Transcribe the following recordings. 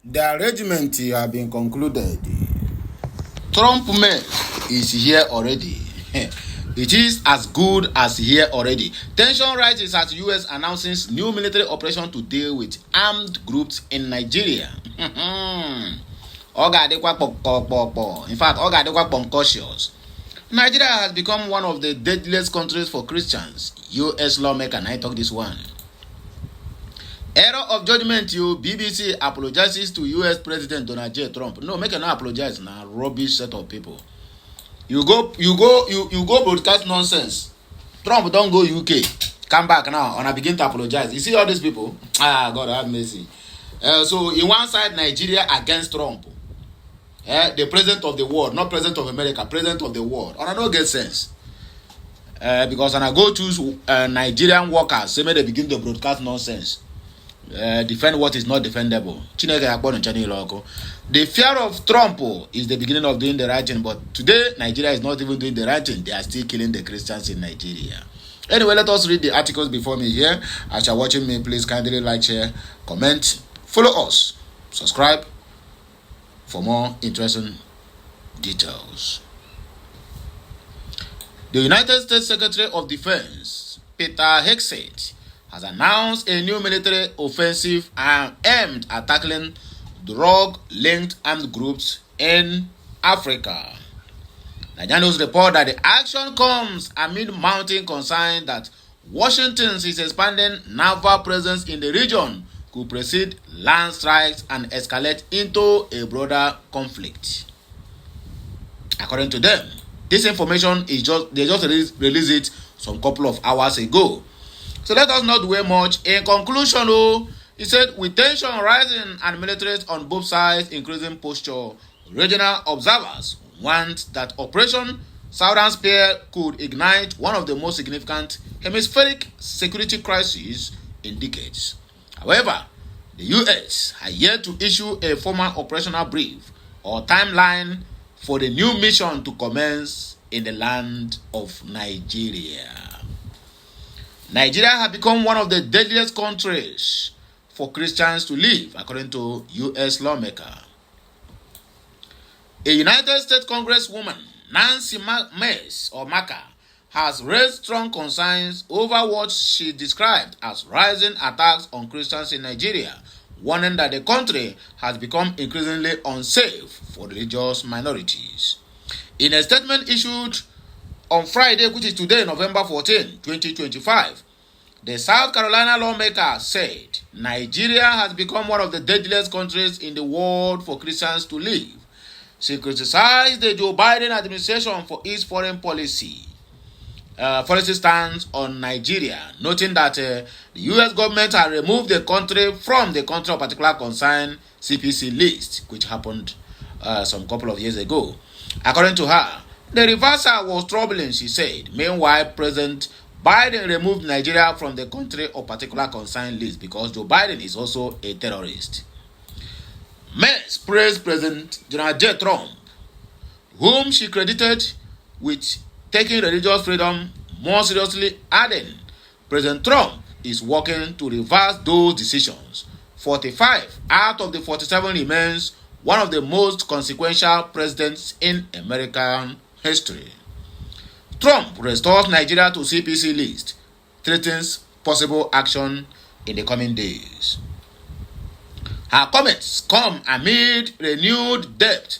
The arrangement have been concluded. Trump man is here already. It is as good as here already. Tension rises as US announces new military operation to deal with armed groups in Nigeria. In fact, cautious. Nigeria has become one of the deadliest countries for Christians. US lawmaker, and I talk this one. Error of judgment, you BBC apologizes to US President Donald J. Trump. No, make no apologize now. Rubbish set of people. You go broadcast nonsense. Trump don't go UK. Come back now and I begin to apologize. You see all these people? Ah, God have mercy. So in one side, Nigeria against Trump. The president of the world, not president of America, president of the world. And I don't get sense. Because when I go choose Nigerian workers, say they begin to broadcast nonsense. Defend what is not defendable. The fear of Trump is the beginning of doing the right thing, but today Nigeria is not even doing the right thing. They are still killing the Christians in Nigeria. Anyway, let us read the articles before me here. As you are watching me, please kindly like, share, comment, follow us, subscribe for more interesting details. The United States Secretary of Defense, Peter Hegseth, has announced a new military offensive aimed at tackling drug-linked armed groups in Africa. Nigerians report that the action comes amid mounting concern that Washington's expanding naval presence in the region could precede land strikes and escalate into a broader conflict. According to them, this information is they just released it some couple of hours ago. So let us not dwell much. In conclusion, he said, with tension rising and militaries on both sides increasing posture, regional observers want that Operation Southern Spear could ignite one of the most significant hemispheric security crises in decades. However, the U.S. has yet to issue a formal operational brief or timeline for the new mission to commence in the land of Nigeria. Nigeria has become one of the deadliest countries for Christians to live, according to U.S. lawmaker. A United States Congresswoman, Nancy Mace has raised strong concerns over what she described as rising attacks on Christians in Nigeria, warning that the country has become increasingly unsafe for religious minorities. In a statement issued on Friday, which is today, November 14, 2025, the South Carolina lawmaker said Nigeria has become one of the deadliest countries in the world for Christians to live. She criticized the Joe Biden administration for its foreign policy stance on Nigeria, noting that the U.S. government had removed the country from the country of particular concern CPC list, which happened some couple of years ago. According to her, the reversal was troubling, she said. Meanwhile, President Biden removed Nigeria from the country of particular concern list because Joe Biden is also a terrorist. Mace praised President Donald J. Trump, whom she credited with taking religious freedom more seriously, adding, President Trump is working to reverse those decisions. 45 out of the 47 remains one of the most consequential presidents in American history. Trump restores Nigeria to CPC list, threatens possible action in the coming days. Her comments come amid renewed debate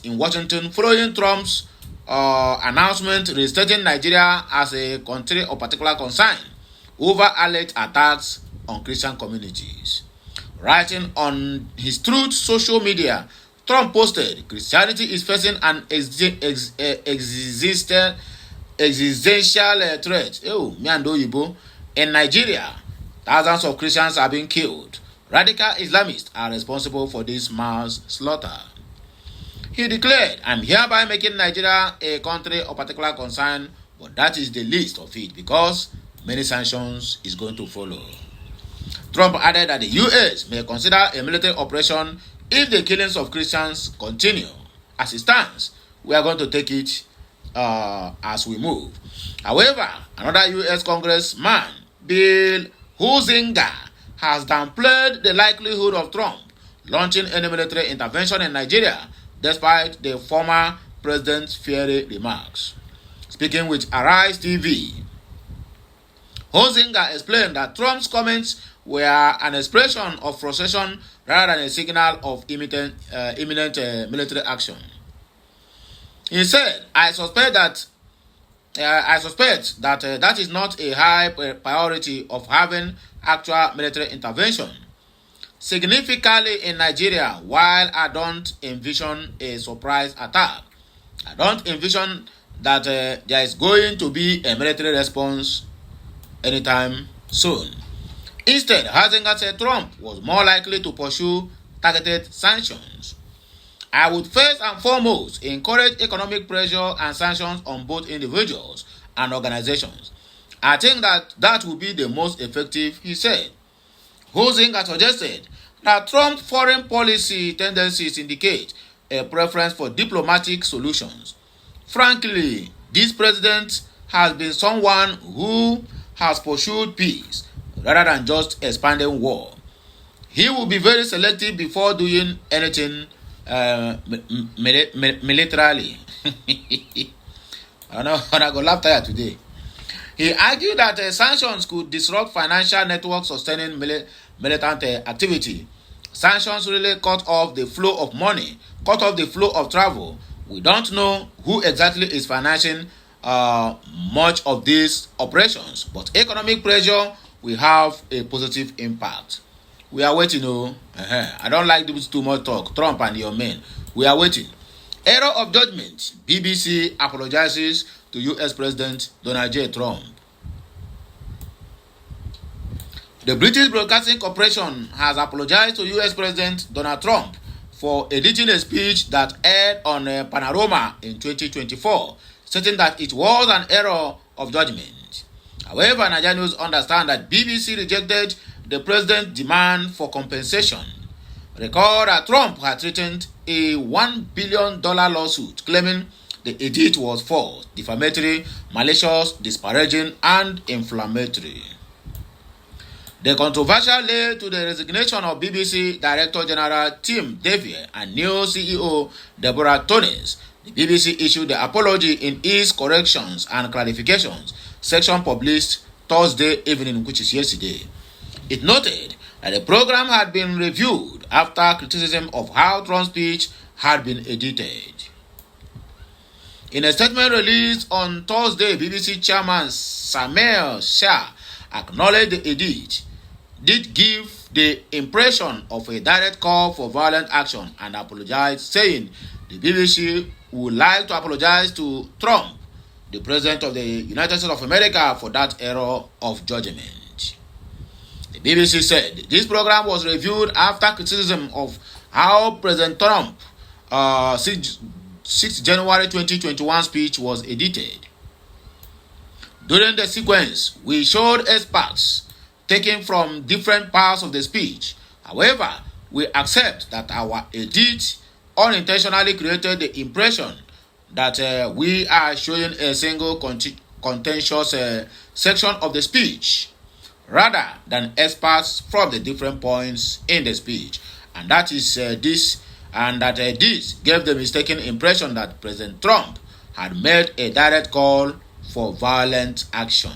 in Washington following Trump's announcement restating Nigeria as a country of particular concern over alleged attacks on Christian communities. Writing on his Truth social media, Trump posted, Christianity is facing an existential threat. In Nigeria, thousands of Christians are being killed. Radical Islamists are responsible for this mass slaughter. He declared, I'm hereby making Nigeria a country of particular concern, but that is the least of it because many sanctions is going to follow. Trump added that the U.S. may consider a military operation if the killings of Christians continue. As it stands, we are going to take it as we move. However, another U.S. Congressman, Bill Huizenga, has downplayed the likelihood of Trump launching any military intervention in Nigeria, despite the former president's fiery remarks. Speaking with Arise TV, Osetigo explained that Trump's comments were an expression of frustration rather than a signal of imminent military action. He said, I suspect that that is not a high priority of having actual military intervention. Significantly in Nigeria, while I don't envision a surprise attack, I don't envision that there is going to be a military response anytime soon. Instead, Osetigo said Trump was more likely to pursue targeted sanctions. I would first and foremost encourage economic pressure and sanctions on both individuals and organizations. I think that would be the most effective, he said. Osetigo suggested that Trump's foreign policy tendencies indicate a preference for diplomatic solutions. Frankly, this president has been someone who has pursued peace rather than just expanding war. He will be very selective before doing anything militarily. I know I go laugh tired today. He argued that sanctions could disrupt financial networks sustaining militant activity. Sanctions really cut off the flow of money, cut off the flow of travel. We don't know who exactly is financing much of these operations, but economic pressure will have a positive impact. We are waiting. I don't like this too much talk. Trump and your men. We are waiting. Error of judgment. BBC apologizes to U.S. President Donald J. Trump. The British Broadcasting Corporation has apologized to U.S. President Donald Trump for editing a speech that aired on Panorama in 2024, stating that it was an error of judgment. However, Nigerians understand that BBC rejected the president's demand for compensation. Recall that Trump had threatened a $1 billion lawsuit claiming the edit was false, defamatory, malicious, disparaging, and inflammatory. The controversial led to the resignation of BBC Director General Tim Davier and new CEO Deborah Tones. The BBC issued the apology in its corrections and clarifications section published Thursday evening, which is yesterday. It noted that the program had been reviewed after criticism of how Trump's speech had been edited. In a statement released on Thursday, BBC chairman Samuel Shah acknowledged the edit did give the impression of a direct call for violent action and apologized, saying the BBC would like to apologize to Trump, the President of the United States of America, for that error of judgment. The BBC said this program was reviewed after criticism of how President Trump 6 January 2021 speech was edited. During the sequence, we showed experts taken from different parts of the speech. However, we accept that our edit unintentionally created the impression that we are showing a single contentious section of the speech rather than experts from the different points in the speech, and that is this gave the mistaken impression that President Trump had made a direct call for violent action.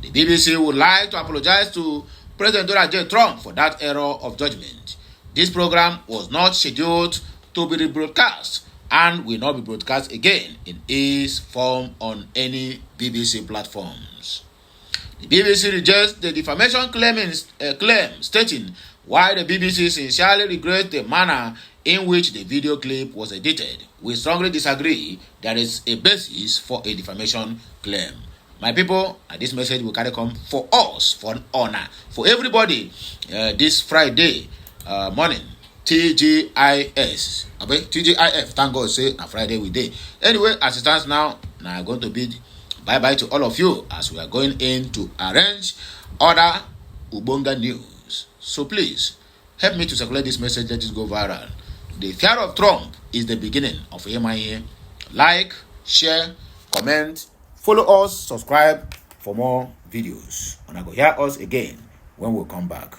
The BBC would like to apologize to President Donald J. Trump for that error of judgment. This program was not scheduled to be rebroadcast and will not be broadcast again in its form on any BBC platforms. The BBC rejects the defamation claim, stating why the BBC sincerely regrets the manner in which the video clip was edited. We strongly disagree there is a basis for a defamation claim. My people, this message will carry come for us, for honor, for everybody this Friday morning. TGIS. TGIF, thank God, say a Friday we day. Anyway, as it stands now, I'm going to bid bye-bye to all of you as we are going in to arrange other Ubonga news. So please, help me to circulate this message, let it go viral. The fear of Trump is the beginning of MIA. Like, share, comment, follow us, subscribe for more videos. And I go hear us again when we come back.